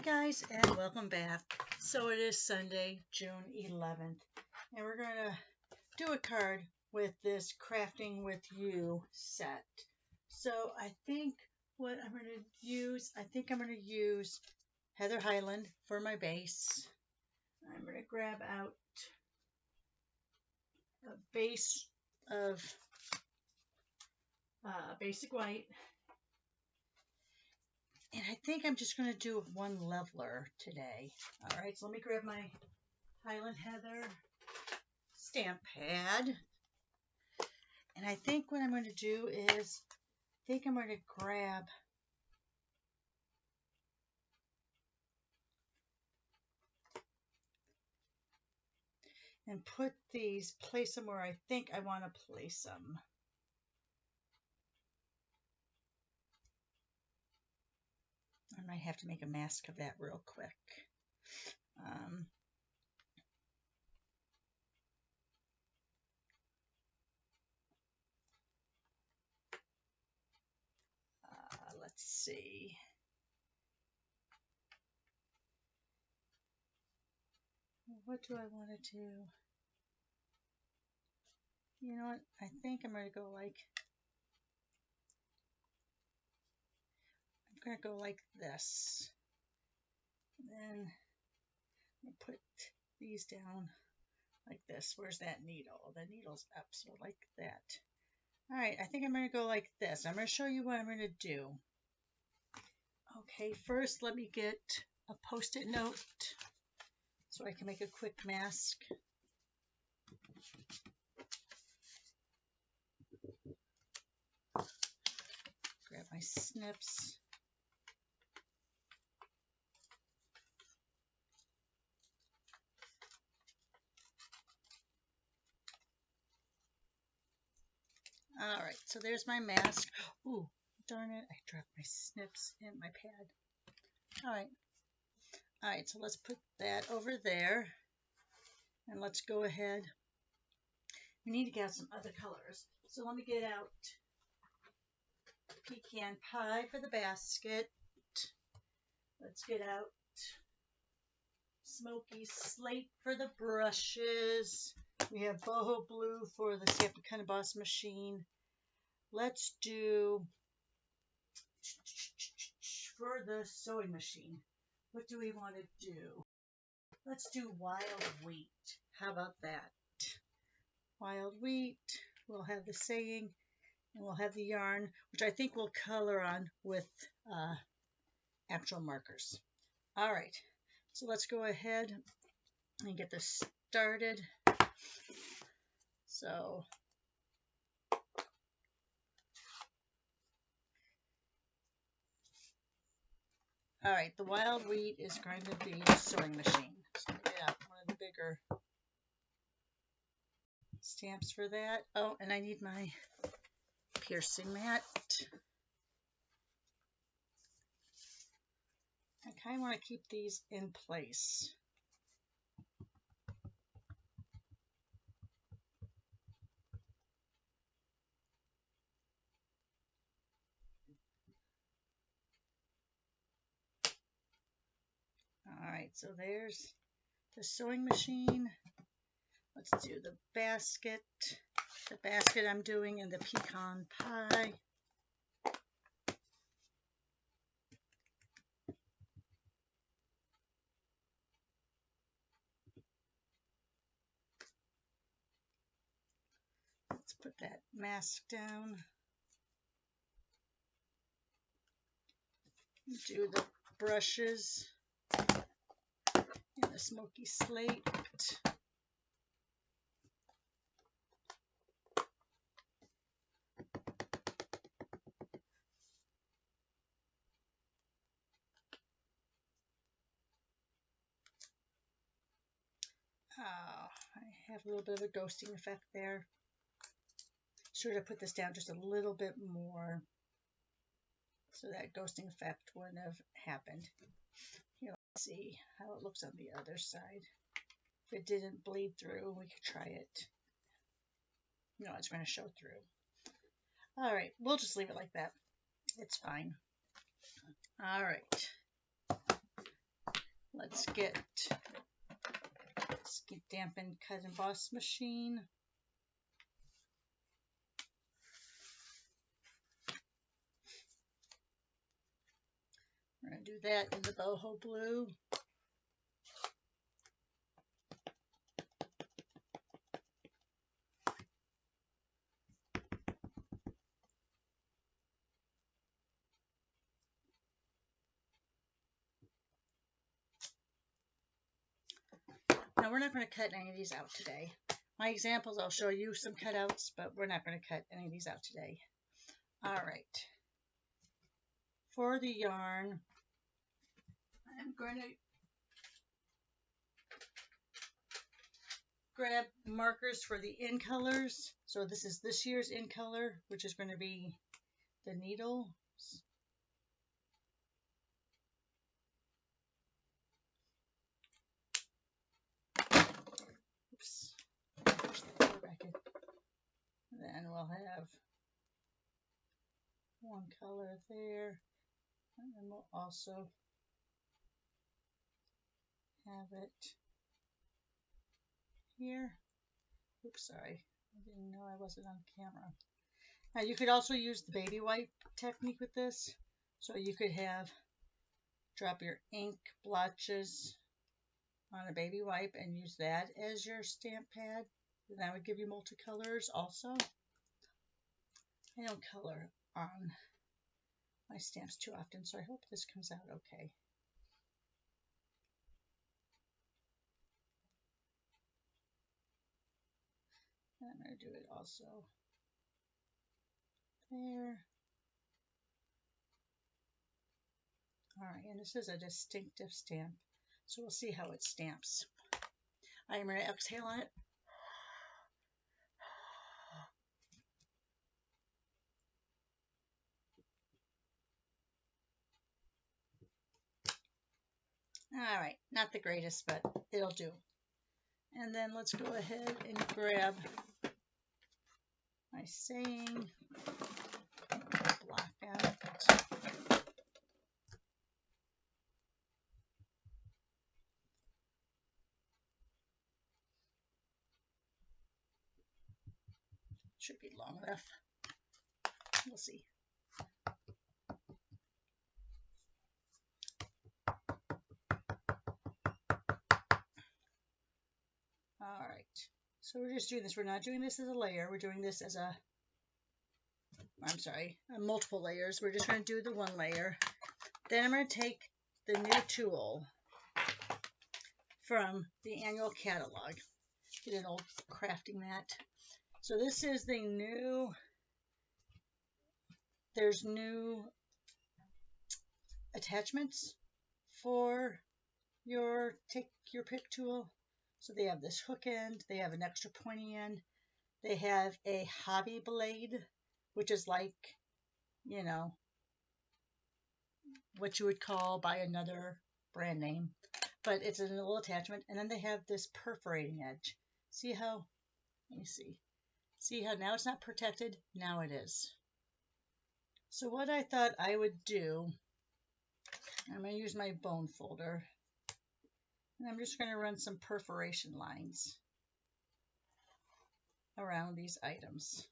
guys, and welcome back. So it is Sunday, June 11th, and we're going to do a card with this Crafting With You set. So I think what I'm going to use, I'm going to use Heather Highland for my base. I'm going to grab out a base of basic white. And I think I'm just going to do one leveler today. All right, so let me grab my Highland Heather stamp pad. And I think what I'm going to do is, I'm going to grab and place them where I think I want to place them. I might have to make a mask of that real quick. Let's see. What do I want to do? You know what? I think I'm going to go like this. And then I'm going to put these down like this. Where's that needle? The needle's up, so like that. All right, I think I'm going to go like this. I'm going to show you what I'm going to do. Okay, first let me get a Post-it note so I can make a quick mask. Grab my snips. All right, so there's my mask. Ooh, darn it, I dropped my snips in my pad. All right, so let's put that over there. And let's go ahead. We need to get out some other colors. So let me get out Pecan Pie for the basket. Let's get out Smoky Slate for the brushes. We have Boho Blue for the Stamp Kind of Boss machine. Let's do for the sewing machine. What do we want to do? Let's do Wild Wheat. How about that? Wild Wheat. We'll have the saying, and we'll have the yarn, which I think we'll color on with actual markers. All right, so let's go ahead and get this started. So all right, the Wild Wheat is going to be a sewing machine. So get out one of the bigger stamps for that. Oh, and I need my piercing mat. I kind of want to keep these in place. All right, so there's the sewing machine. Let's do the basket. The basket I'm doing in the pecan pie. Let's put that mask down. Do the brushes in the Smoky Slate. I have a little bit of a ghosting effect there. Should have put this down just a little bit more so that ghosting effect wouldn't have happened. Here, let's see how it looks on the other side. If it didn't bleed through, we could try it. No, it's going to show through. All right, we'll just leave it like that. It's fine. All right. Let's get dampened cut and emboss machine. We're going to do that in the boho blue. Now we're not going to cut any of these out today. My examples, I'll show you some cutouts, but we're not going to cut any of these out today. All right. For the yarn, I'm going to grab markers for the in colors. So this is this year's in color, which is going to be the needle. Oops. Then we'll have one color there, and then we'll also have it here. Oops, sorry. I didn't know I wasn't on camera. Now you could also use the baby wipe technique with this. So you could drop your ink blotches on a baby wipe and use that as your stamp pad. And that would give you multicolors also. I don't color on my stamps too often, so I hope this comes out okay. And I'm going to do it also there. Alright, and this is a distinctive stamp, so we'll see how it stamps. I'm going to exhale on it. Alright, not the greatest, but it'll do. And then let's go ahead and grab my saying, block out. Should be long enough. We'll see. Alright, so we're just doing this. We're not doing this as a layer. We're doing this as multiple layers. We're just going to do the one layer. Then I'm going to take the new tool from the annual catalog. Get an old crafting mat. So this is the new, there's new attachments for your take your pick tool. So they have this hook end, they have an extra pointy end, they have a hobby blade, which is like, you know, what you would call by another brand name, but it's a little attachment. And then they have this perforating edge. See how, let me see how now it's not protected, now it is. So what I thought I would do, I'm going to use my bone folder, and I'm just going to run some perforation lines around these items.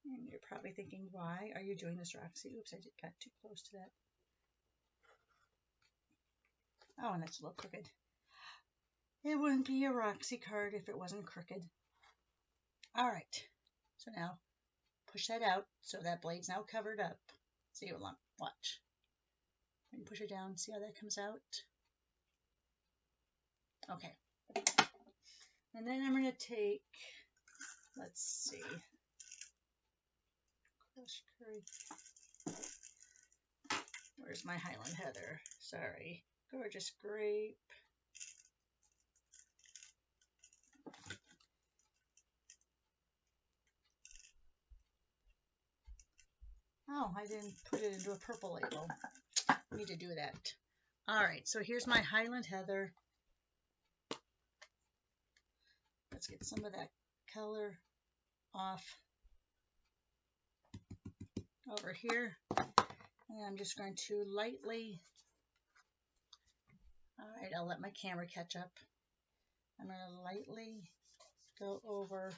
And you're probably thinking, why are you doing this, Roxy? Oops, I got too close to that. Oh, and it's a little crooked. It wouldn't be a Roxy card if it wasn't crooked. All right, so now push that out. So that blade's now covered up. See, watch. When you push it down, see how that comes out? Okay. And then I'm going to take, let's see, Crush Curry. Where's my Highland Heather? Sorry. Gorgeous Grape. Oh, I didn't put it into a purple label. I need to do that. All right, so here's my Highland Heather. Let's get some of that color off over here. And I'm just going to lightly, all right, I'll let my camera catch up. I'm going to lightly go over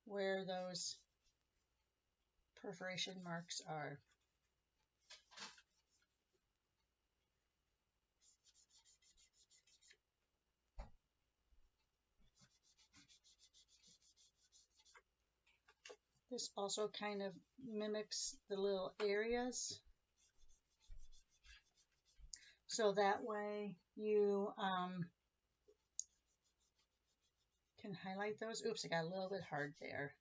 where those perforation marks are. This also kind of mimics the little areas. So that way you can highlight those. Oops, I got a little bit hard there.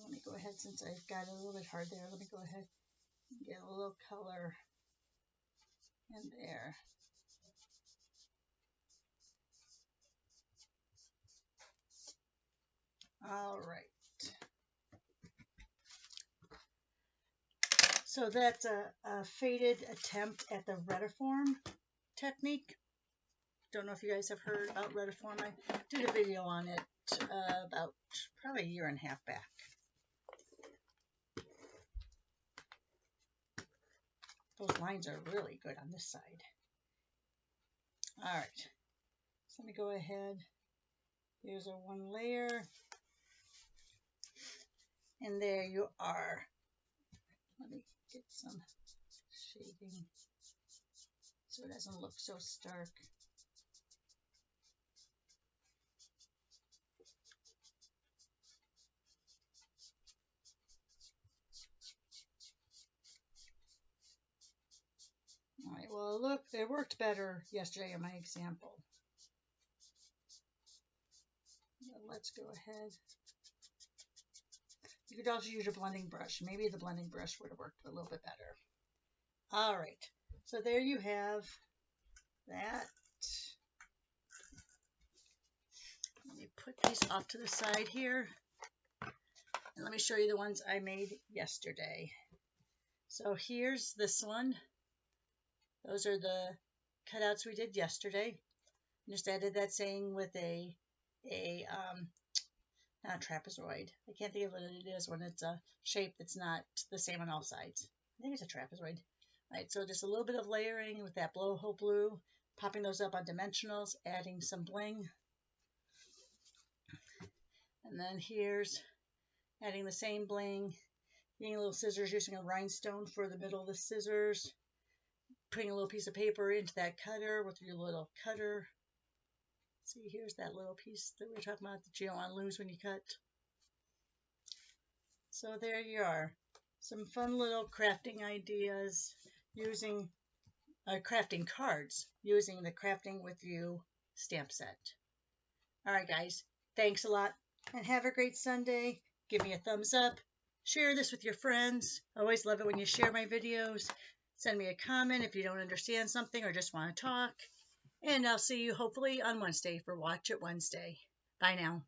Let me go ahead, since I've got a little bit hard there, let me go ahead and get a little color in there. All right. So that's a faded attempt at the retiform technique. Don't know if you guys have heard about retiform. I did a video on it about probably a year and a half back. Those lines are really good on this side. All right, so let me go ahead. Here's a one layer. And there you are. Let me get some shading so it doesn't look so stark. All right, well, look, it worked better yesterday in my example. Let's go ahead. You could also use your blending brush. Maybe the blending brush would have worked a little bit better. All right, so there you have that. Let me put these off to the side here. And let me show you the ones I made yesterday. So here's this one. Those are the cutouts we did yesterday. Just added that saying with not a trapezoid. I can't think of what it is when it's a shape that's not the same on all sides. I think it's a trapezoid. All right, so just a little bit of layering with that blowhole blue, popping those up on dimensionals, adding some bling. And then here's adding the same bling, getting a little scissors, using a rhinestone for the middle of the scissors, putting a little piece of paper into that cutter with your little cutter. See, here's that little piece that we were talking about that you don't want to lose when you cut. So there you are. Some fun little crafting ideas using crafting cards using the Crafting With You stamp set. All right, guys. Thanks a lot and have a great Sunday. Give me a thumbs up. Share this with your friends. I always love it when you share my videos. Send me a comment if you don't understand something or just want to talk. And I'll see you hopefully on Wednesday for Watch It Wednesday. Bye now.